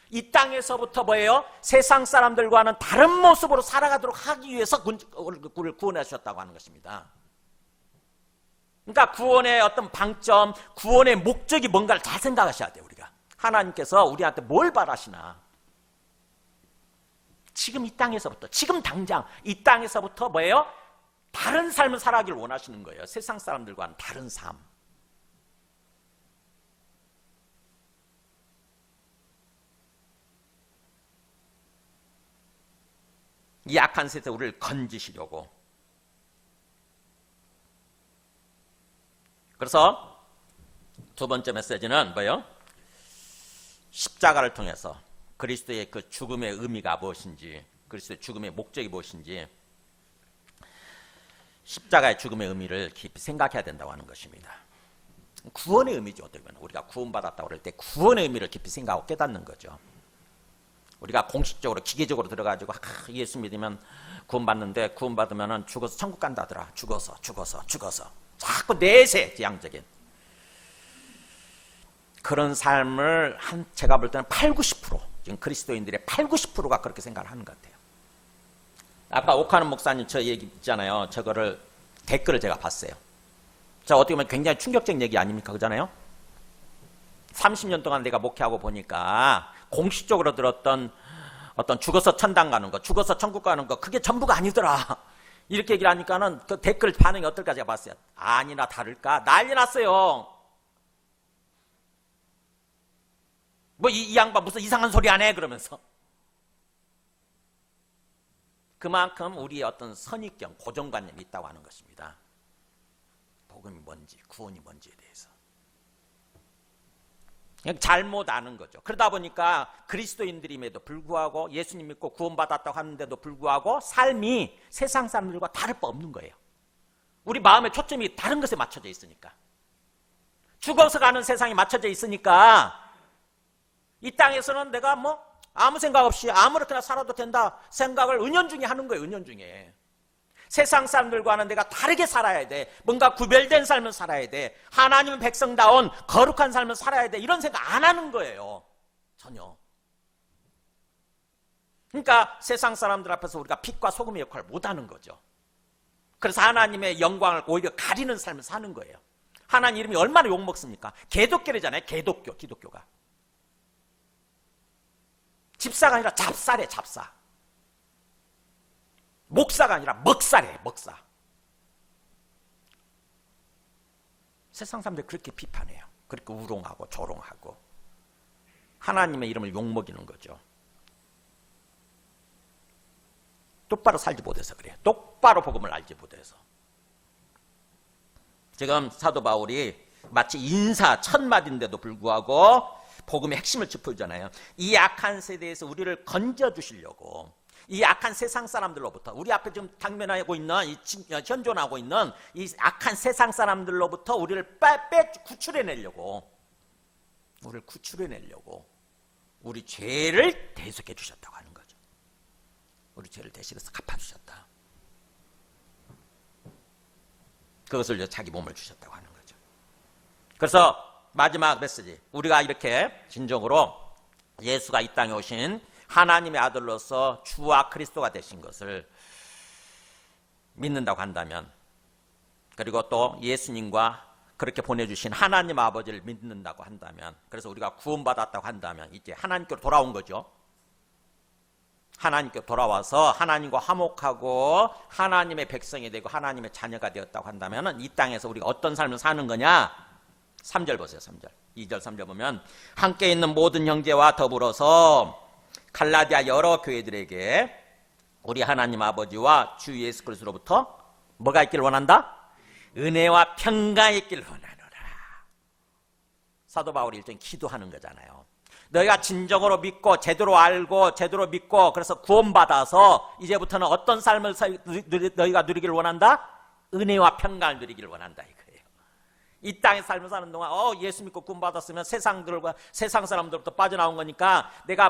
이 땅에서부터 뭐예요? 세상 사람들과는 다른 모습으로 살아가도록 하기 위해서 우리를 구원해 주셨다고 하는 것입니다. 그러니까 구원의 어떤 방점, 구원의 목적이 뭔가를 잘 생각하셔야 돼요. 우리가 하나님께서 우리한테 뭘 바라시나, 지금 이 땅에서부터, 지금 당장 이 땅에서부터 뭐예요? 다른 삶을 살아가기를 원하시는 거예요. 세상 사람들과는 다른 삶. 이 악한 세상에서 우리를 건지시려고. 그래서 두 번째 메시지는 뭐예요? 십자가를 통해서 그리스도의 그 죽음의 의미가 무엇인지, 그리스도의 죽음의 목적이 무엇인지, 십자가의 죽음의 의미를 깊이 생각해야 된다고 하는 것입니다. 구원의 의미죠. 어떻게 보면 우리가 구원받았다고 그럴 때 구원의 의미를 깊이 생각하고 깨닫는 거죠. 우리가 공식적으로 기계적으로 들어가지고 예수 믿으면 구원받는데, 구원받으면 죽어서 천국 간다더라. 죽어서 자꾸 내세 지향적인 그런 삶을 제가 볼 때는 80-90% 지금 그리스도인들의 80-90%가 그렇게 생각을 하는 것 같아요. 아까 오카는 목사님 저 얘기 있잖아요. 저거를 댓글을 제가 봤어요. 자, 어떻게 보면 굉장히 충격적인 얘기 아닙니까? 그잖아요. 30년 동안 내가 목회하고 보니까 공식적으로 들었던 어떤 죽어서 천당 가는 거, 죽어서 천국 가는 거, 그게 전부가 아니더라. 이렇게 얘기를 하니까는 그 댓글 반응이 어떨까 제가 봤어요. 아니나 다를까? 난리 났어요. 뭐 이 양반 무슨 이상한 소리 안 해? 그러면서. 그만큼 우리의 어떤 선입견, 고정관념이 있다고 하는 것입니다. 복음이 뭔지, 구원이 뭔지에 대해서. 그냥 잘못 아는 거죠. 그러다 보니까 그리스도인들임에도 불구하고, 예수님 믿고 구원받았다고 하는데도 불구하고 삶이 세상 사람들과 다를 바 없는 거예요. 우리 마음의 초점이 다른 것에 맞춰져 있으니까. 죽어서 가는 세상에 맞춰져 있으니까 이 땅에서는 내가 뭐 아무 생각 없이 아무렇게나 살아도 된다 생각을 은연중에 하는 거예요. 은연중에. 세상 사람들과는 내가 다르게 살아야 돼. 뭔가 구별된 삶을 살아야 돼. 하나님의 백성다운 거룩한 삶을 살아야 돼. 이런 생각 안 하는 거예요. 전혀. 그러니까 세상 사람들 앞에서 우리가 빛과 소금의 역할을 못하는 거죠. 그래서 하나님의 영광을 오히려 가리는 삶을 사는 거예요. 하나님 이름이 얼마나 욕먹습니까? 개독교래잖아요. 개독교, 기독교가. 집사가 아니라 잡사래, 잡사. 목사가 아니라 먹사래, 먹사. 세상 사람들이 그렇게 비판해요. 그렇게 우롱하고 조롱하고 하나님의 이름을 욕먹이는 거죠. 똑바로 살지 못해서 그래요. 똑바로 복음을 알지 못해서. 지금 사도 바울이 마치 인사 첫 마디인데도 불구하고 복음의 핵심을 짚어주잖아요. 이 악한 세대에서 우리를 건져주시려고, 이 악한 세상 사람들로부터, 우리 앞에 지금 당면하고 있는, 현존하고 있는 이 악한 세상 사람들로부터 우리를 구출해내려고, 우리를 구출해내려고 우리 죄를 대속해 주셨다고 하는 거죠. 우리 죄를 대신해서 갚아주셨다. 그것을 자기 몸을 주셨다고 하는 거죠. 그래서 마지막 메시지, 우리가 이렇게 진정으로 예수가 이 땅에 오신 하나님의 아들로서 주와 그리스도가 되신 것을 믿는다고 한다면, 그리고 또 예수님과 그렇게 보내주신 하나님 아버지를 믿는다고 한다면, 그래서 우리가 구원받았다고 한다면 이제 하나님께로 돌아온 거죠. 하나님께 돌아와서 하나님과 화목하고 하나님의 백성이 되고 하나님의 자녀가 되었다고 한다면 이 땅에서 우리가 어떤 삶을 사는 거냐? 3절 보세요. 3절. 2절 3절 보면 함께 있는 모든 형제와 더불어서 갈라디아 여러 교회들에게 우리 하나님 아버지와 주 예수 그리스도로부터 뭐가 있기를 원한다? 은혜와 평강이 있기를 원하노라. 사도 바울이 일종의 기도하는 거잖아요. 너희가 진정으로 믿고 제대로 알고 제대로 믿고 그래서 구원받아서 이제부터는 어떤 삶을 너희가 누리기를 원한다? 은혜와 평강을 누리기를 원한다 이거예요. 이 땅의 삶을 사는 동안 예수 믿고 구원받았으면 세상 사람들부터 빠져나온 거니까 내가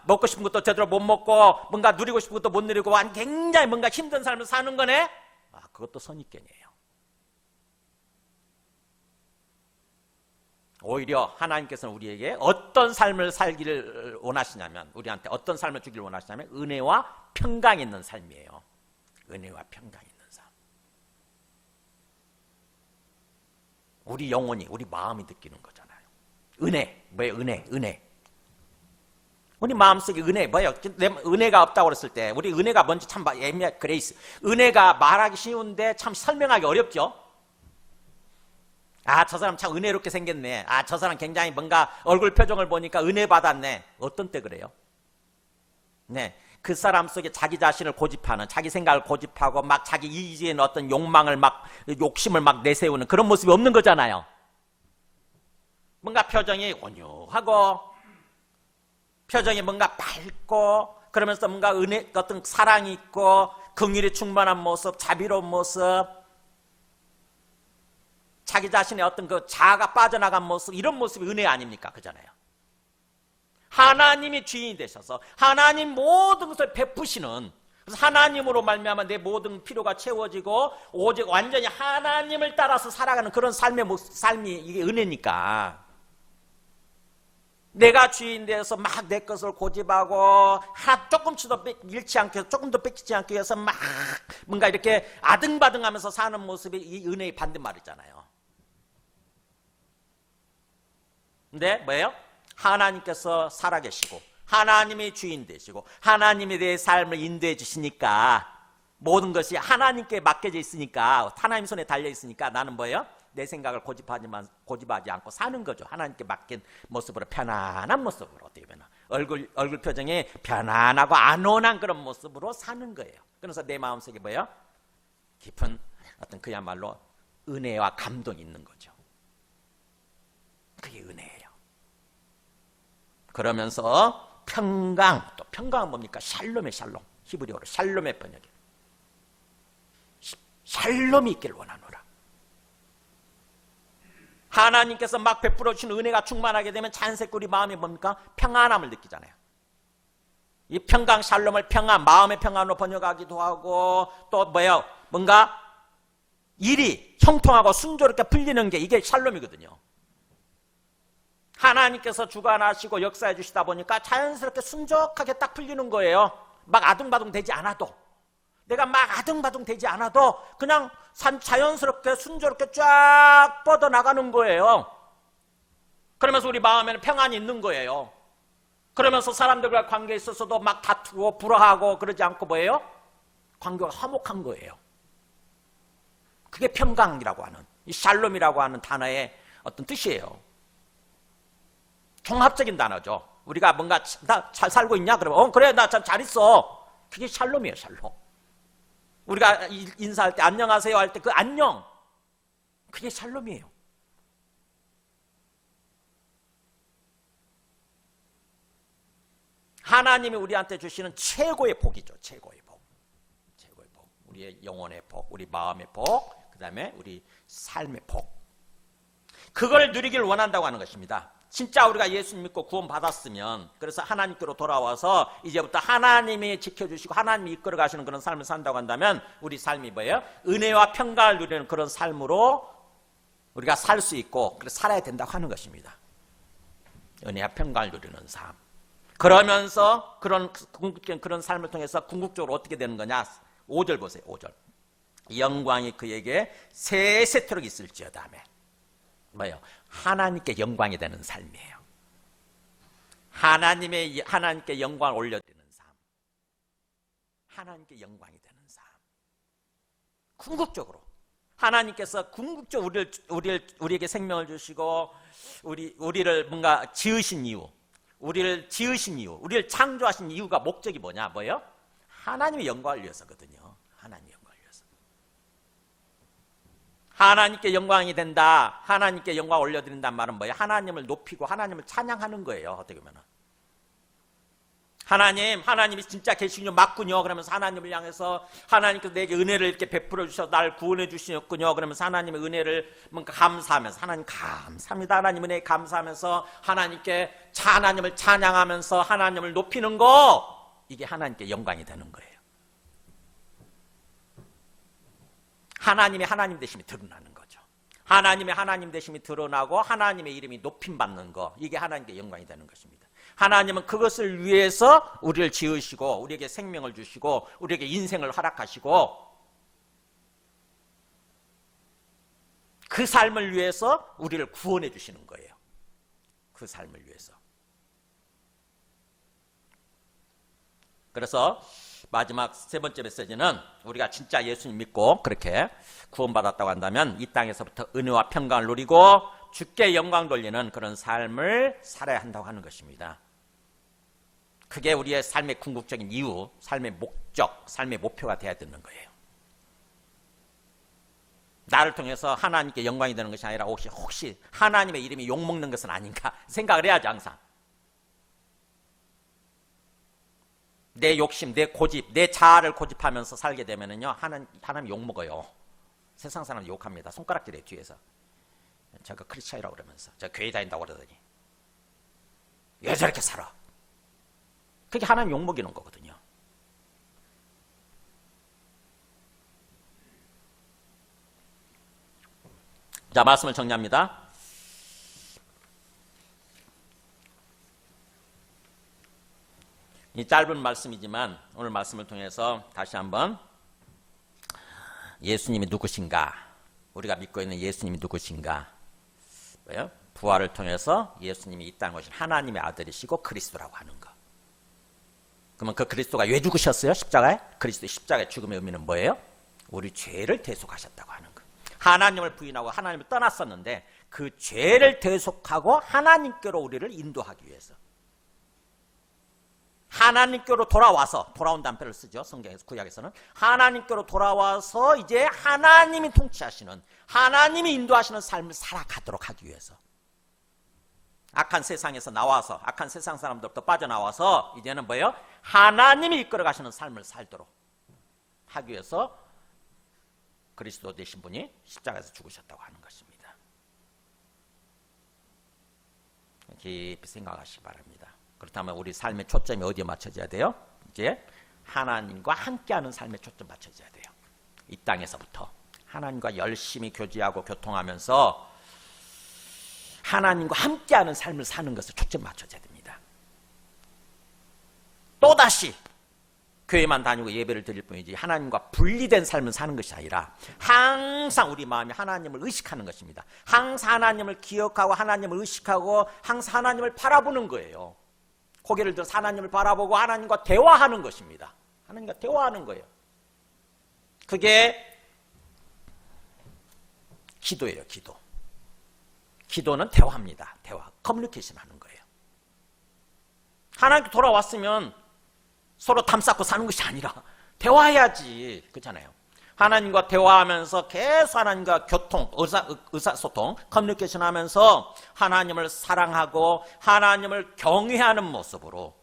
먹고 싶은 것도 제대로 못 먹고 뭔가 누리고 싶은 것도 못 누리고 굉장히 뭔가 힘든 삶을 사는 거네. 그것도 선입견이에요. 오히려 하나님께서는 우리에게 어떤 삶을 살기를 원하시냐면, 우리한테 어떤 삶을 주기를 원하시냐면 은혜와 평강이 있는 삶이에요. 은혜와 평강이 있는 삶. 우리 영혼이, 우리 마음이 느끼는 거잖아요. 은혜, 뭐예요? 은혜. 우리 마음속에 은혜, 뭐예요? 은혜가 없다고 그랬을 때 우리 은혜가 뭔지 참 애매해. 그레이스. 은혜가 말하기 쉬운데 참 설명하기 어렵죠. 저 사람 참 은혜롭게 생겼네. 저 사람 굉장히 뭔가 얼굴 표정을 보니까 은혜 받았네. 어떤 때 그래요? 네, 그 사람 속에 자기 자신을 고집하는, 자기 생각을 고집하고 막 자기 이기에 어떤 욕망을 막 욕심을 막 내세우는 그런 모습이 없는 거잖아요. 뭔가 표정이 온유하고 표정이 뭔가 밝고 그러면서 뭔가 은혜, 어떤 사랑이 있고 긍휼이 충만한 모습, 자비로운 모습, 자기 자신의 어떤 그 자아가 빠져나간 모습, 이런 모습이 은혜 아닙니까? 그잖아요. 하나님이 주인이 되셔서 하나님 모든 것을 베푸시는, 그래서 하나님으로 말미암아 내 모든 필요가 채워지고 오직 완전히 하나님을 따라서 살아가는 그런 삶이 이게 은혜니까. 내가 주인 되어서 막 내 것을 고집하고 조금씩도 잃지 않기 위해서, 조금도 뺏기지 않기 위해서 막 뭔가 이렇게 아등바등하면서 사는 모습이 이 은혜의 반대말이잖아요. 근데 뭐예요? 하나님께서 살아계시고 하나님이 주인 되시고 하나님에 대해 삶을 인도해 주시니까, 모든 것이 하나님께 맡겨져 있으니까, 하나님 손에 달려 있으니까 나는 뭐예요? 내 생각을 고집하지 않고 사는 거죠. 하나님께 맡긴 모습으로, 편안한 모습으로, 어떻게 보면 얼굴 표정이 편안하고 안온한 그런 모습으로 사는 거예요. 그래서 내 마음속에 뭐예요? 깊은 어떤 그야말로 은혜와 감동이 있는 거죠. 그게 은혜예요. 그러면서 평강, 또 평강은 뭡니까? 샬롬의 샬롬, 히브리어로 샬롬의 번역이, 샬롬이 있기를 원하노라. 하나님께서 막 베풀어 주신 은혜가 충만하게 되면 자연스럽게 우리 마음이 뭡니까? 평안함을 느끼잖아요. 이 평강, 샬롬을 평안, 마음의 평안으로 번역하기도 하고, 또 뭐예요? 뭔가 일이 형통하고 순조롭게 풀리는 게 이게 샬롬이거든요. 하나님께서 주관하시고 역사해 주시다 보니까 자연스럽게 순적하게 딱 풀리는 거예요. 막 아둥바둥 되지 않아도, 내가 막 아둥바둥 되지 않아도 그냥 자연스럽게 순조롭게 쫙 뻗어나가는 거예요. 그러면서 우리 마음에는 평안이 있는 거예요. 그러면서 사람들과 관계에 있어서도 막 다투고 불화하고 그러지 않고 뭐예요? 관계가 화목한 거예요. 그게 평강이라고 하는, 이 샬롬이라고 하는 단어의 어떤 뜻이에요. 종합적인 단어죠. 우리가 뭔가 나 잘 살고 있냐? 그러면 그래 나 잘 있어. 그게 샬롬이에요. 샬롬. 우리가 인사할 때 안녕하세요 할 때 그 안녕, 그게 샬롬이에요. 하나님이 우리한테 주시는 최고의 복이죠. 최고의 복. 최고의 복. 우리의 영혼의 복, 우리 마음의 복, 그 다음에 우리 삶의 복. 그걸 누리기를 원한다고 하는 것입니다. 진짜 우리가 예수 믿고 구원 받았으면, 그래서 하나님께로 돌아와서 이제부터 하나님이 지켜주시고 하나님이 이끌어 가시는 그런 삶을 산다고 한다면 우리 삶이 뭐예요? 은혜와 평강을 누리는 그런 삶으로 우리가 살 수 있고, 그래서 살아야 된다고 하는 것입니다. 은혜와 평강을 누리는 삶. 그러면서 그런 삶을 통해서 궁극적으로 어떻게 되는 거냐? 5절 보세요. 5절. 영광이 그에게 세세토록 있을지어다. 뭐예요? 하나님께 영광이 되는 삶이에요. 하나님께 영광을 올려드리는 삶. 하나님께 영광이 되는 삶. 궁극적으로 하나님께서 궁극적으로 우리에게 생명을 주시고 우리를 뭔가 지으신 이유, 우리를 창조하신 이유가 목적이 뭐예요? 하나님의 영광을 위해서거든요. 하나님의 영광을 위해서. 하나님께 영광이 된다. 하나님께 영광을 올려드린다는 말은 뭐예요? 하나님을 높이고 하나님을 찬양하는 거예요. 어떻게 보면. 하나님이 진짜 계시군요. 맞군요. 그러면서 하나님을 향해서 하나님께서 내게 은혜를 이렇게 베풀어 주셔서 나를 구원해 주셨군요. 그러면서 하나님의 은혜를 뭔가 감사하면서 하나님 감사합니다. 하나님 은혜에 감사하면서 하나님을 찬양하면서 하나님을 높이는 거, 이게 하나님께 영광이 되는 거예요. 하나님의 하나님 되심이 드러나는 거죠. 하나님의 하나님 되심이 드러나고 하나님의 이름이 높임받는 거, 이게 하나님께 영광이 되는 것입니다. 하나님은 그것을 위해서 우리를 지으시고 우리에게 생명을 주시고 우리에게 인생을 허락하시고 그 삶을 위해서 우리를 구원해 주시는 거예요. 그 삶을 위해서. 그래서 마지막 세 번째 메시지는 우리가 진짜 예수님 믿고 그렇게 구원받았다고 한다면 이 땅에서부터 은혜와 평강을 누리고 주께 영광 돌리는 그런 삶을 살아야 한다고 하는 것입니다. 그게 우리의 삶의 궁극적인 이유, 삶의 목적, 삶의 목표가 되어야 되는 거예요. 나를 통해서 하나님께 영광이 되는 것이 아니라 혹시 하나님의 이름이 욕먹는 것은 아닌가 생각을 해야죠. 항상. 내 욕심, 내 고집, 내 자아를 고집하면서 살게 되면은요, 하나님 욕먹어요. 세상 사람 욕합니다. 손가락질에 뒤에서. 제가 크리스찬이라고 그러면서 제가 교회 다닌다고 그러더니 왜 저렇게 살아? 그게 하나님 욕먹이는 거거든요. 자, 말씀을 정리합니다. 이 짧은 말씀이지만 오늘 말씀을 통해서 다시 한번 예수님이 누구신가, 우리가 믿고 있는 예수님이 누구신가, 부활을 통해서 예수님이 이 땅에 오신 하나님의 아들이시고 그리스도라고 하는 거. 그러면 그 그리스도가 왜 죽으셨어요? 십자가에? 그리스도의 십자가의 죽음의 의미는 뭐예요? 우리 죄를 대속하셨다고 하는 거. 하나님을 부인하고 하나님을 떠났었는데 그 죄를 대속하고 하나님께로 우리를 인도하기 위해서 하나님께로 돌아온다는 표현을 쓰죠. 성경에서, 구약에서는. 하나님께로 돌아와서 이제 하나님이 통치하시는, 하나님이 인도하시는 삶을 살아가도록 하기 위해서. 악한 세상에서 나와서, 악한 세상 사람들부터 빠져나와서 이제는 뭐예요? 하나님이 이끌어 가시는 삶을 살도록 하기 위해서 그리스도 되신 분이 십자가에서 죽으셨다고 하는 것입니다. 깊이 생각하시기 바랍니다. 그렇다면 우리 삶의 초점이 어디에 맞춰져야 돼요? 이제 하나님과 함께하는 삶에 초점 맞춰져야 돼요. 이 땅에서부터 하나님과 열심히 교제하고 교통하면서 하나님과 함께하는 삶을 사는 것을 초점 맞춰져야 됩니다. 또다시 교회만 다니고 예배를 드릴 뿐이지 하나님과 분리된 삶을 사는 것이 아니라 항상 우리 마음이 하나님을 의식하는 것입니다. 항상 하나님을 기억하고 하나님을 의식하고 항상 하나님을 바라보는 거예요. 고개를 들어서 하나님을 바라보고 하나님과 대화하는 것입니다. 하나님과 대화하는 거예요. 그게 기도예요. 기도는 대화입니다. 대화, 커뮤니케이션 하는 거예요. 하나님께 돌아왔으면 서로 담쌓고 사는 것이 아니라 대화해야지. 그렇잖아요. 하나님과 대화하면서 계속 하나님과 의사소통, 커뮤니케이션 하면서 하나님을 사랑하고 하나님을 경외하는 모습으로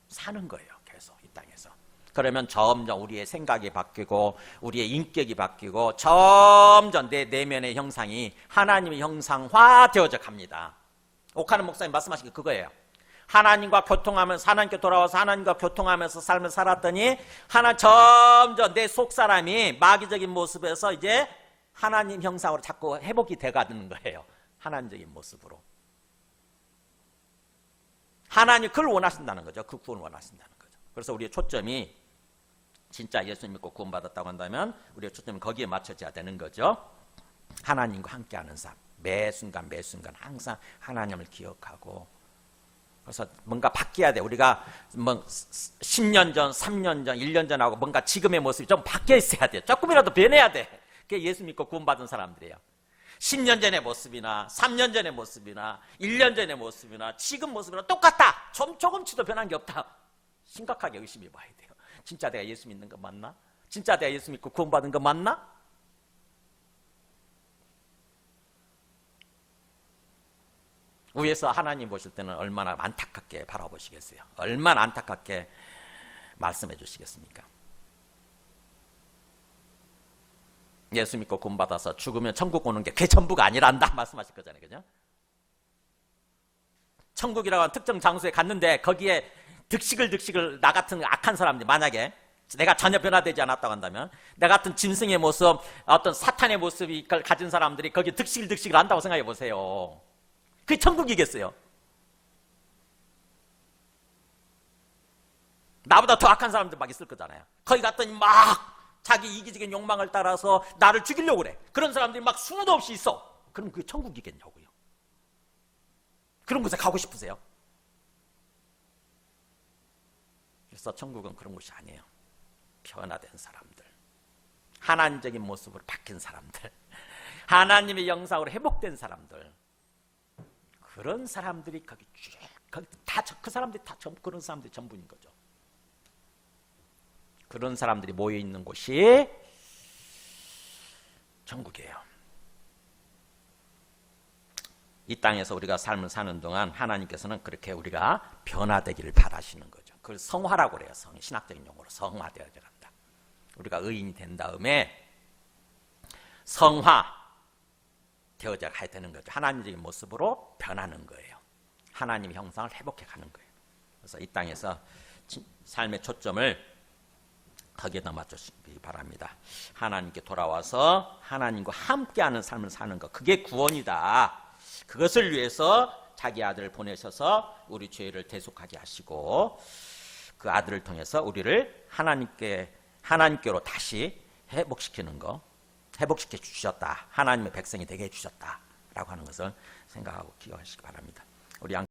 사는 거예요. 계속 이 땅에서. 그러면 점점 우리의 생각이 바뀌고 우리의 인격이 바뀌고 점점 내 내면의 형상이 하나님의 형상화 되어져 갑니다. 옥하는 목사님 말씀하신 게 그거예요. 하나님과 교통하면서 하나님께 돌아와서 하나님과 교통하면서 삶을 살았더니 점점 내 속사람이 마귀적인 모습에서 이제 하나님 형상으로 자꾸 회복이 돼가는 거예요. 하나님적인 모습으로. 하나님 그걸 원하신다는 거죠. 그 구원을 원하신다는 거죠. 그래서 우리의 초점이 진짜 예수님 믿고 구원받았다고 한다면 우리의 초점은 거기에 맞춰져야 되는 거죠. 하나님과 함께하는 삶. 매 순간 매 순간 항상 하나님을 기억하고, 그래서 뭔가 바뀌어야 돼. 우리가 뭐 10년 전, 3년 전, 1년 전하고 뭔가 지금의 모습이 좀 바뀌어 있어야 돼. 조금이라도 변해야 돼. 그게 예수 믿고 구원받은 사람들이에요. 10년 전의 모습이나 3년 전의 모습이나 1년 전의 모습이나 지금 모습이나 똑같다. 조금치도 변한 게 없다. 심각하게 의심해 봐야 돼요. 진짜 내가 예수 믿는 거 맞나? 진짜 내가 예수 믿고 구원받은 거 맞나? 위에서 하나님 보실 때는 얼마나 안타깝게 바라보시겠어요? 얼마나 안타깝게 말씀해 주시겠습니까? 예수 믿고 구원받아서 죽으면 천국 오는 게 그게 전부가 아니란다 말씀하실 거잖아요. 그죠? 천국이라고 하는 특정 장소에 갔는데 거기에 득식을 나 같은 악한 사람들, 만약에 내가 전혀 변화되지 않았다고 한다면, 나 같은 짐승의 모습, 어떤 사탄의 모습이 가진 사람들이 거기에 득식을 한다고 생각해 보세요. 그게 천국이겠어요? 나보다 더 악한 사람들 막 있을 거잖아요. 거기 갔더니 막 자기 이기적인 욕망을 따라서 나를 죽이려고 그래. 그런 사람들이 막 수도 없이 있어. 그럼 그게 천국이겠냐고요. 그런 곳에 가고 싶으세요? 그래서 천국은 그런 곳이 아니에요. 변화된 사람들, 하나님적인 모습으로 바뀐 사람들, 하나님의 영상으로 회복된 사람들, 그런 사람들이 거기 그 사람들이 다 그런 사람들이 전부인 거죠. 그런 사람들이 모여 있는 곳이 천국이에요. 이 땅에서 우리가 삶을 사는 동안 하나님께서는 그렇게 우리가 변화되기를 바라시는 거죠. 그걸 성화라고 그래요. 신학적인 용어로 성화되어야 간다. 우리가 의인이 된 다음에 성화 되어져 가야 되는 거죠. 하나님적인 모습으로 변하는 거예요. 하나님의 형상을 회복해 가는 거예요. 그래서 이 땅에서 삶의 초점을 거기에다 맞추시기 바랍니다. 하나님께 돌아와서 하나님과 함께하는 삶을 사는 것, 그게 구원이다. 그것을 위해서 자기 아들을 보내셔서 우리 죄를 대속하게 하시고, 그 아들을 통해서 우리를 하나님께로 다시 회복시키는 거, 회복시켜 주셨다. 하나님의 백성이 되게 해주셨다라고 하는 것을 생각하고 기억하시기 바랍니다. 우리